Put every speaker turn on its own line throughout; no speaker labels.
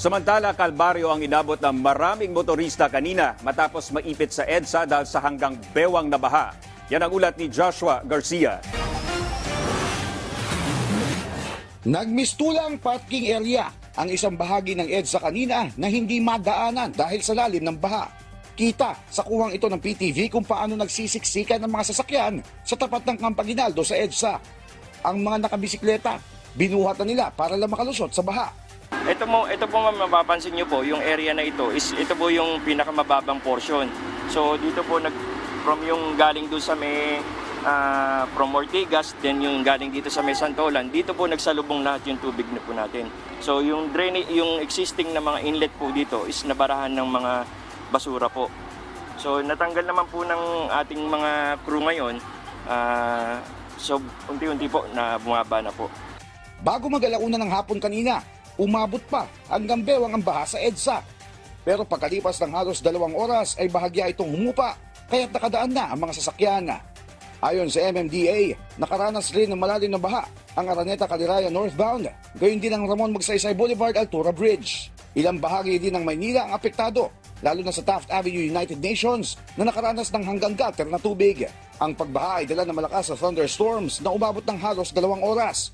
Samantala, kalbaryo ang inabot ng maraming motorista kanina matapos maipit sa EDSA dahil sa hanggang bewang na baha. Yan ang ulat ni Joshua Garcia.
Nagmistulang parking area ang isang bahagi ng EDSA kanina na hindi madaanan dahil sa lalim ng baha. Kita sa kuwang ito ng PTV kung paano nagsisiksikan ng mga sasakyan sa tapat ng Camp Aguinaldo sa EDSA. Ang mga nakabisikleta, binuhat na nila para lang makalusot sa baha.
Ito po mapapansin nyo po, yung area na ito, ito po yung pinakamababang portion. So dito po, from yung galing doon sa may, from Ortigas, then yung galing dito sa may Santolan, dito po nagsalubong lahat yung tubig na po natin. So yung yung existing na mga inlet po dito is nabarahan ng mga basura po. So natanggal naman po ng ating mga crew ngayon, so unti-unti po na bumaba na po.
Bago mag-alauna ng hapon kanina, umabot pa hanggang bewang ang baha sa EDSA. Pero pagkalipas ng halos 2 oras ay bahagya itong humupa, kaya't nakadaan na ang mga sasakyan. Ayon sa MMDA, nakaranas rin ng malalim na baha ang Araneta Caliraya northbound, gayon din ang Ramon Magsaysay Boulevard Altura Bridge. Ilang bahagi din ng Maynila ang apektado, lalo na sa Taft Avenue United Nations na nakaranas ng hanggang gutter na tubig. Ang pagbaha ay dala ng malakas na thunderstorms na umabot ng halos 2 oras.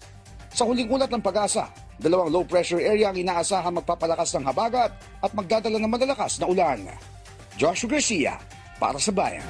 Sa huling ulat ng Pag-asa, 2 low pressure area ang inaasahang magpapalakas ng habagat at magdadala ng malalakas na ulan. Joshua Garcia, para sa Bayan.